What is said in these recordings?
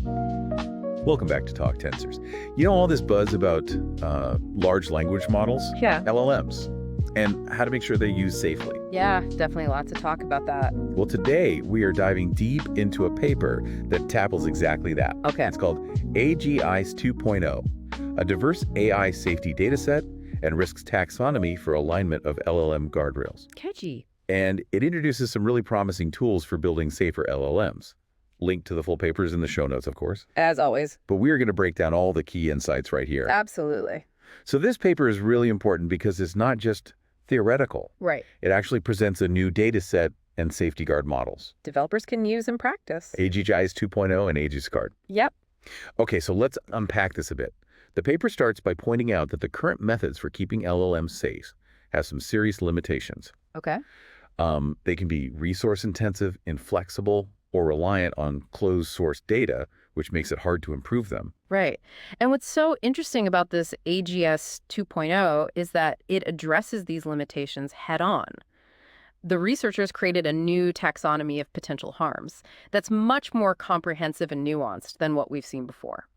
Welcome back to Talk Tensors. You know all this buzz about large language models? Yeah. LLMs, and how to make sure they're used safely. Yeah, definitely lots to talk about that. Well, today we are diving deep into a paper that tackles exactly that. Okay. It's called AGIs 2.0, a diverse AI safety dataset and risks taxonomy for alignment of LLM guardrails. Catchy. And it introduces some really promising tools for building safer LLMs. Link to the full papers in the show notes, of course. As always. But we are going to break down all the key insights right here. Absolutely. So this paper is really important because it's not just theoretical. Right. It actually presents a new data set and safety guard models. Developers can use in practice. AGIs 2.0 and AGIs Guard. Yep. Okay, so let's unpack this a bit. The paper starts by pointing out that the current methods for keeping LLMs safe have some serious limitations. Okay. They can be resource intensive, inflexible, or reliant on closed source data, which makes it hard to improve them. Right. And what's so interesting about this AGS 2.0 is that it addresses these limitations head on. The researchers created a new taxonomy of potential harms that's much more comprehensive and nuanced than what we've seen before.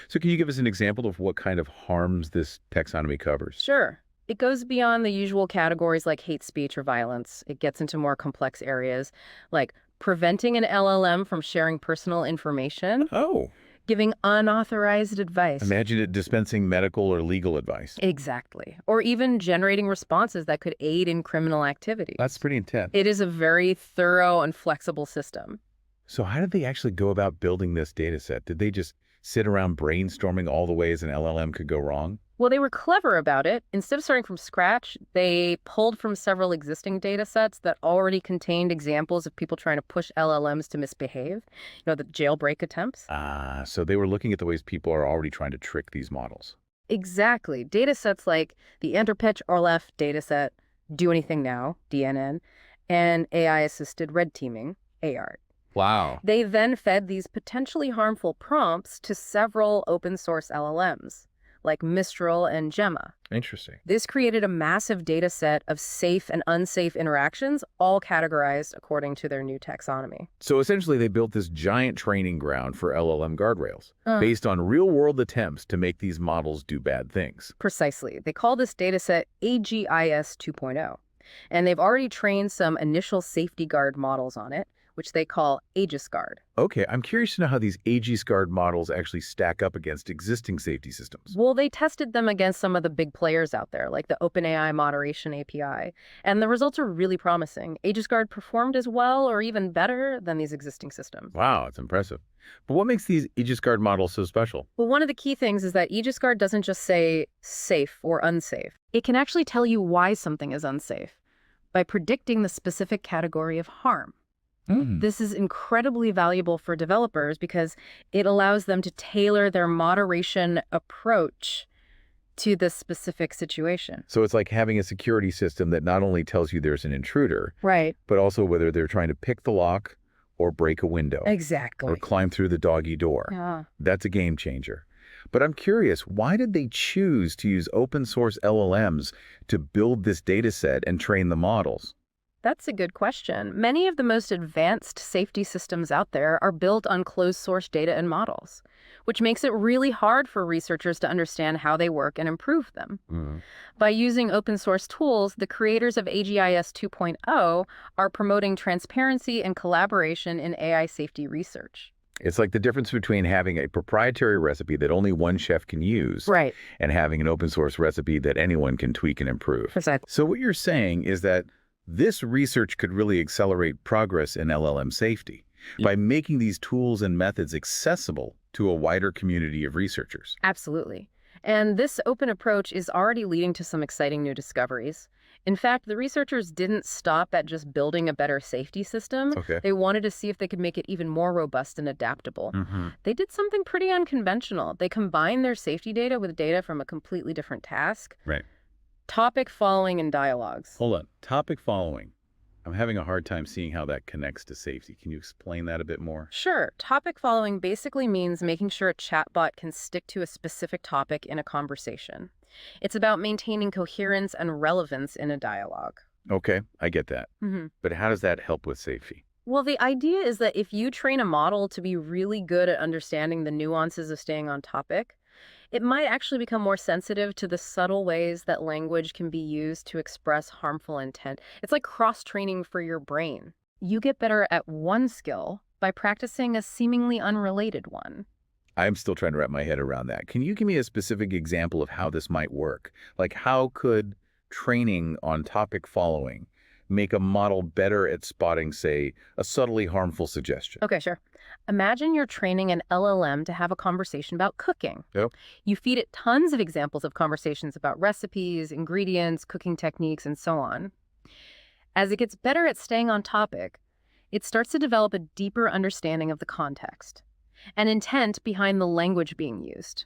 So can you give us an example of what kind of harms this taxonomy covers? Sure. It goes beyond the usual categories like hate speech or violence. It gets into more complex areas like preventing an LLM from sharing personal information, Oh, giving unauthorized advice. imagine it dispensing medical or legal advice. Exactly. Or even generating responses that could aid in criminal activities. That's pretty intense. It is a very thorough and flexible system. So how did they actually go about building this data set? Did they just sit around brainstorming all the ways an LLM could go wrong? Well, they were clever about it. Instead of starting from scratch, they pulled from several existing data sets that already contained examples of people trying to push LLMs to misbehave, the jailbreak attempts. So they were looking at the ways people are already trying to trick these models. Exactly. Data sets like the Interpitch RLF dataset, Do Anything Now, DNN, and AI-assisted red teaming, AR. Wow. They then fed these potentially harmful prompts to several open source LLMs, like Mistral and Gemmaa. Interesting. This created a massive data set of safe and unsafe interactions, all categorized according to their new taxonomy. So essentially they built this giant training ground for LLM guardrails based on real-world attempts to make these models do bad things. Precisely. They call this data set AGIS 2.0, and they've already trained some initial safety guard models on it, which they call AGIS Guard. Okay, I'm curious to know how these AGIs Guard models actually stack up against existing safety systems. Well, they tested them against some of the big players out there, like the OpenAI moderation API, and the results are really promising. AGIS Guard performed as well or even better than these existing systems. Wow, it's impressive. But what makes these AGIs Guard models so special? Well, one of the key things is that AGIS Guard doesn't just say safe or unsafe. It can actually tell you why something is unsafe by predicting the specific category of harm. This is incredibly valuable for developers because it allows them to tailor their moderation approach to the specific situation. So it's like having a security system that not only tells you there's an intruder, Right. but also whether they're trying to pick the lock or break a window Exactly. or climb through the doggy door. Yeah. That's a game changer. But I'm curious, why did they choose to use open source LLMs to build this data set and train the models? That's a good question. Many of the most advanced safety systems out there are built on closed source data and models, which makes it really hard for researchers to understand how they work and improve them. By using open source tools, the creators of AGIS 2.0 are promoting transparency and collaboration in AI safety research. It's like the difference between having a proprietary recipe that only one chef can use Right. and having an open source recipe that anyone can tweak and improve. Precisely. So what you're saying is that this research could really accelerate progress in LLM safety by making these tools and methods accessible to a wider community of researchers. Absolutely. And this open approach is already leading to some exciting new discoveries. In fact, the researchers didn't stop at just building a better safety system. Okay. They wanted to see if they could make it even more robust and adaptable. They did something pretty unconventional. They combined their safety data with data from a completely different task. Right. Topic following and dialogues. Hold on. Topic following. I'm having a hard time seeing how that connects to safety. Can you explain that a bit more? Sure. Topic following basically means making sure a chatbot can stick to a specific topic in a conversation. It's about maintaining coherence and relevance in a dialogue. Okay, I get that. But how does that help with safety? Well, the idea is that if you train a model to be really good at understanding the nuances of staying on topic, it might actually become more sensitive to the subtle ways that language can be used to express harmful intent. It's like cross-training for your brain. You get better at one skill by practicing a seemingly unrelated one. I'm still trying to wrap my head around that. Can you give me a specific example of how this might work? Like, how could training on topic following make a model better at spotting, say, a subtly harmful suggestion? Okay, sure. Imagine you're training an LLM to have a conversation about cooking. Yep. You feed it tons of examples of conversations about recipes, ingredients, cooking techniques, and so on. As it gets better at staying on topic, it starts to develop a deeper understanding of the context and intent behind the language being used.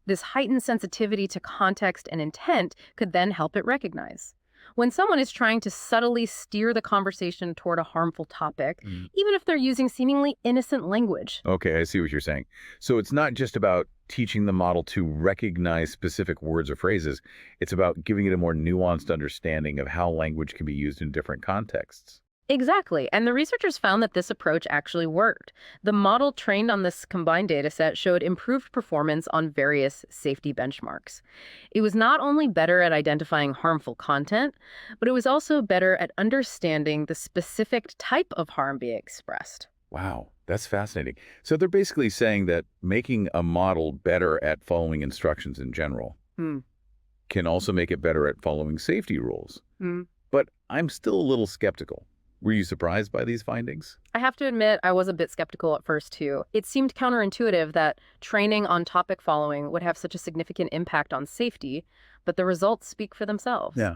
This heightened sensitivity to context and intent could then help it recognize when someone is trying to subtly steer the conversation toward a harmful topic, even if they're using seemingly innocent language. Okay, I see what you're saying. So it's not just about teaching the model to recognize specific words or phrases. It's about giving it a more nuanced understanding of how language can be used in different contexts. Exactly. And the researchers found that this approach actually worked. The model trained on this combined data set showed improved performance on various safety benchmarks. It was not only better at identifying harmful content, but it was also better at understanding the specific type of harm being expressed. Wow, that's fascinating. So they're basically saying that making a model better at following instructions in general can also make it better at following safety rules. But I'm still a little skeptical. Were you surprised by these findings? I have to admit, I was a bit skeptical at first, too. It seemed counterintuitive that training on topic following would have such a significant impact on safety, but the results speak for themselves. Yeah.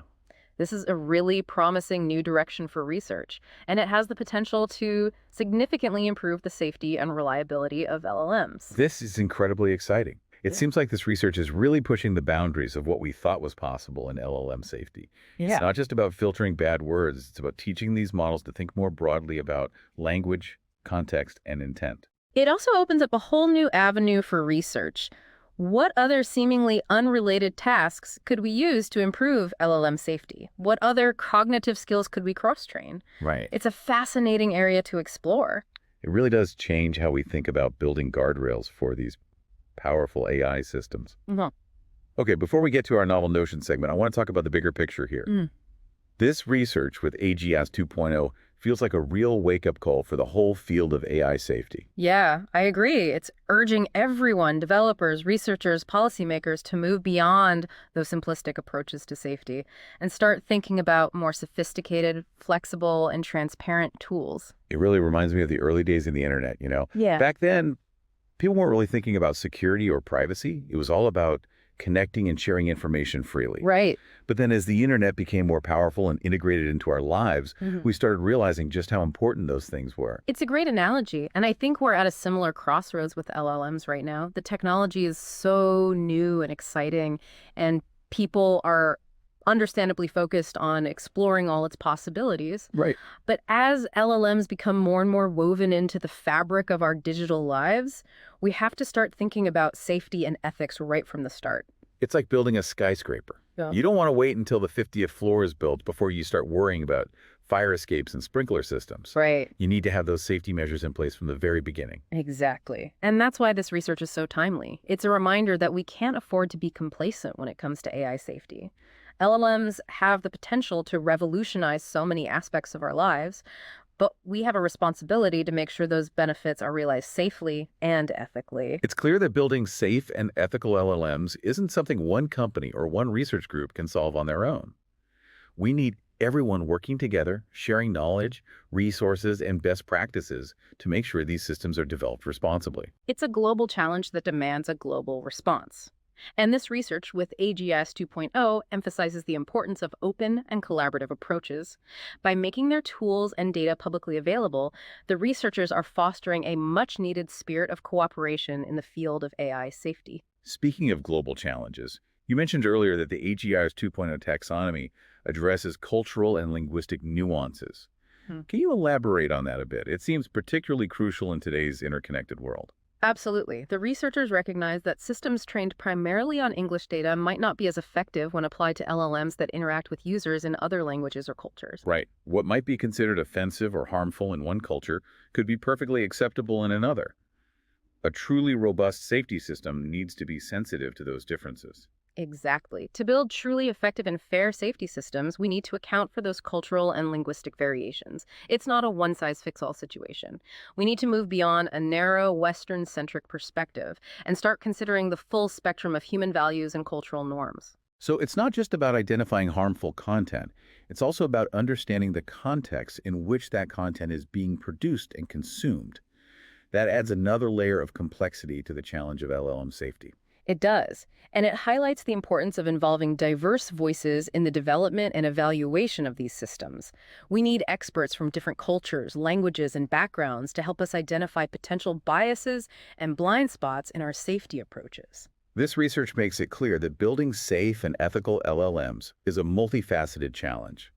This is a really promising new direction for research, and it has the potential to significantly improve the safety and reliability of LLMs. This is incredibly exciting. It seems like this research is really pushing the boundaries of what we thought was possible in LLM safety. It's not just about filtering bad words. It's about teaching these models to think more broadly about language, context, and intent. It also opens up a whole new avenue for research. What other seemingly unrelated tasks could we use to improve LLM safety? What other cognitive skills could we cross-train? Right. It's a fascinating area to explore. It really does change how we think about building guardrails for these powerful AI systems. Okay, before we get to our novel notion segment, I want to talk about the bigger picture here. This research with AGIs 2.0 feels like a real wake-up call for the whole field of AI safety. Yeah, I agree. It's urging everyone, developers, researchers, policymakers, to move beyond those simplistic approaches to safety and start thinking about more sophisticated, flexible, and transparent tools. It really reminds me of the early days of the internet, you know? Yeah. Back then, people weren't really thinking about security or privacy. It was all about connecting and sharing information freely. Right. But then as the internet became more powerful and integrated into our lives, we started realizing just how important those things were. It's a great analogy, and I think we're at a similar crossroads with LLMs right now. The technology is so new and exciting, and people are understandably focused on exploring all its possibilities. Right. But as LLMs become more and more woven into the fabric of our digital lives, we have to start thinking about safety and ethics right from the start. It's like building a skyscraper. Yeah. You don't want to wait until the 50th floor is built before you start worrying about fire escapes and sprinkler systems. Right. You need to have those safety measures in place from the very beginning. Exactly. And that's why this research is so timely. It's a reminder that we can't afford to be complacent when it comes to AI safety. LLMs have the potential to revolutionize so many aspects of our lives, but we have a responsibility to make sure those benefits are realized safely and ethically. It's clear that building safe and ethical LLMs isn't something one company or one research group can solve on their own. We need everyone working together, sharing knowledge, resources, and best practices to make sure these systems are developed responsibly. It's a global challenge that demands a global response. And this research with AGIs 2.0 emphasizes the importance of open and collaborative approaches. By making their tools and data publicly available, the researchers are fostering a much-needed spirit of cooperation in the field of AI safety. Speaking of global challenges, you mentioned earlier that the AGIs 2.0 taxonomy addresses cultural and linguistic nuances. Can you elaborate on that a bit? It seems particularly crucial in today's interconnected world. Absolutely. The researchers recognize that systems trained primarily on English data might not be as effective when applied to LLMs that interact with users in other languages or cultures. Right. What might be considered offensive or harmful in one culture could be perfectly acceptable in another. A truly robust safety system needs to be sensitive to those differences. Exactly. To build truly effective and fair safety systems, we need to account for those cultural and linguistic variations. It's not a one-size-fits-all situation. We need to move beyond a narrow, Western-centric perspective and start considering the full spectrum of human values and cultural norms. So it's not just about identifying harmful content. It's also about understanding the context in which that content is being produced and consumed. That adds another layer of complexity to the challenge of LLM safety. It does, and it highlights the importance of involving diverse voices in the development and evaluation of these systems. We need experts from different cultures, languages, and backgrounds to help us identify potential biases and blind spots in our safety approaches. This research makes it clear that building safe and ethical LLMs is a multifaceted challenge.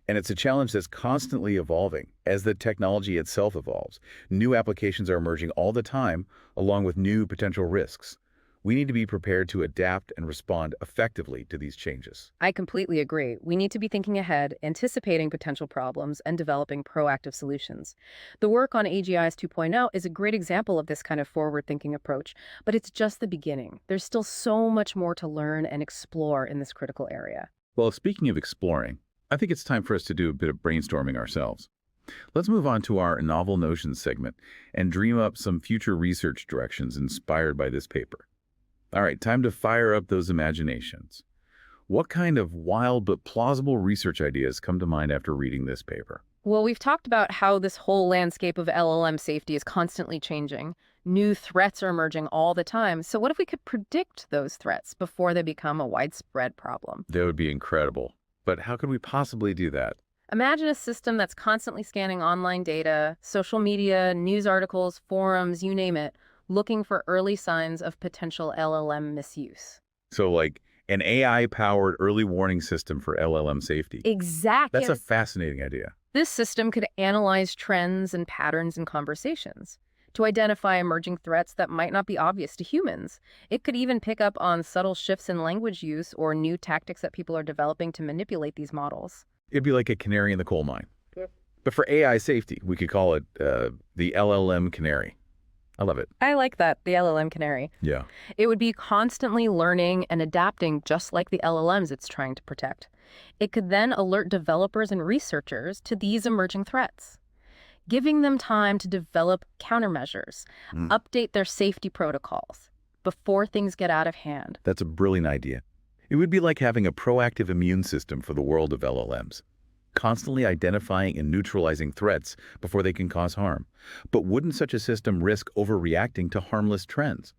And it's a challenge that's constantly evolving as the technology itself evolves. New applications are emerging all the time, along with new potential risks. We need to be prepared to adapt and respond effectively to these changes. I completely agree. We need to be thinking ahead, anticipating potential problems, and developing proactive solutions. The work on AGIs 2.0 is a great example of this kind of forward-thinking approach, but it's just the beginning. There's still so much more to learn and explore in this critical area. Well, speaking of exploring, I think it's time for us to do a bit of brainstorming ourselves. Let's move on to our Novel Notions segment and dream up some future research directions inspired by this paper. All right, time to fire up those imaginations. What kind of wild but plausible research ideas come to mind after reading this paper? Well, we've talked about how this whole landscape of LLM safety is constantly changing. New threats are emerging all the time. So what if we could predict those threats before they become a widespread problem? That would be incredible. But how could we possibly do that? Imagine a system that's constantly scanning online data, social media, news articles, forums, you name it, looking for early signs of potential LLM misuse. So like an AI-powered early warning system for LLM safety. Exactly. That's a fascinating idea. This system could analyze trends and patterns in conversations to identify emerging threats that might not be obvious to humans. It could even pick up on subtle shifts in language use or new tactics that people are developing to manipulate these models. It'd be like a canary in the coal mine. Yeah. But for AI safety, we could call it the LLM canary. I love it. I like that, the LLM canary. Yeah. It would be constantly learning and adapting just like the LLMs it's trying to protect. It could then alert developers and researchers to these emerging threats, giving them time to develop countermeasures, update their safety protocols before things get out of hand. That's a brilliant idea. It would be like having a proactive immune system for the world of LLMs, constantly identifying and neutralizing threats before they can cause harm. But wouldn't such a system risk overreacting to harmless trends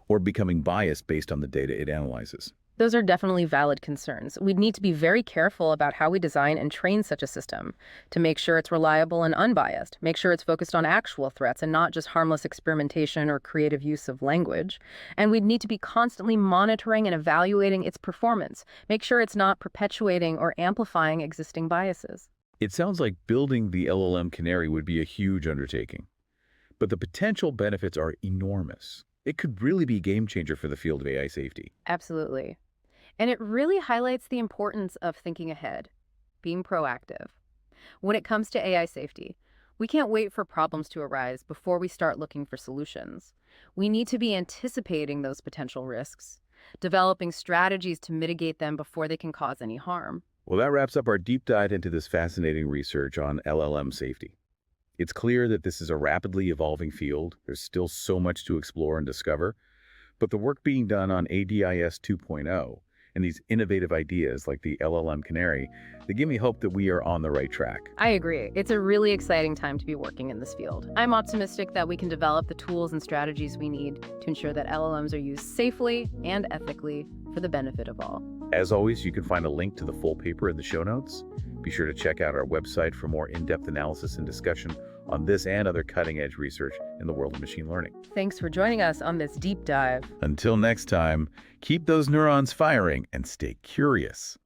or becoming biased based on the data it analyzes? Those are definitely valid concerns. We'd need to be very careful about how we design and train such a system to make sure it's reliable and unbiased, make sure it's focused on actual threats and not just harmless experimentation or creative use of language. And we'd need to be constantly monitoring and evaluating its performance, make sure it's not perpetuating or amplifying existing biases. It sounds like building the LLM canary would be a huge undertaking, but the potential benefits are enormous. It could really be a game changer for the field of AI safety. Absolutely. And it really highlights the importance of thinking ahead, being proactive. When it comes to AI safety, we can't wait for problems to arise before we start looking for solutions. We need to be anticipating those potential risks, developing strategies to mitigate them before they can cause any harm. Well, that wraps up our deep dive into this fascinating research on LLM safety. It's clear that this is a rapidly evolving field. There's still so much to explore and discover. But the work being done on AGIs 2.0 and these innovative ideas like the LLM canary, they give me hope that we are on the right track. I agree. It's a really exciting time to be working in this field. I'm optimistic that we can develop the tools and strategies we need to ensure that LLMs are used safely and ethically for the benefit of all. As always, you can find a link to the full paper in the show notes. Be sure to check out our website for more in-depth analysis and discussion on this and other cutting-edge research in the world of machine learning. Thanks for joining us on this deep dive. Until next time, keep those neurons firing and stay curious.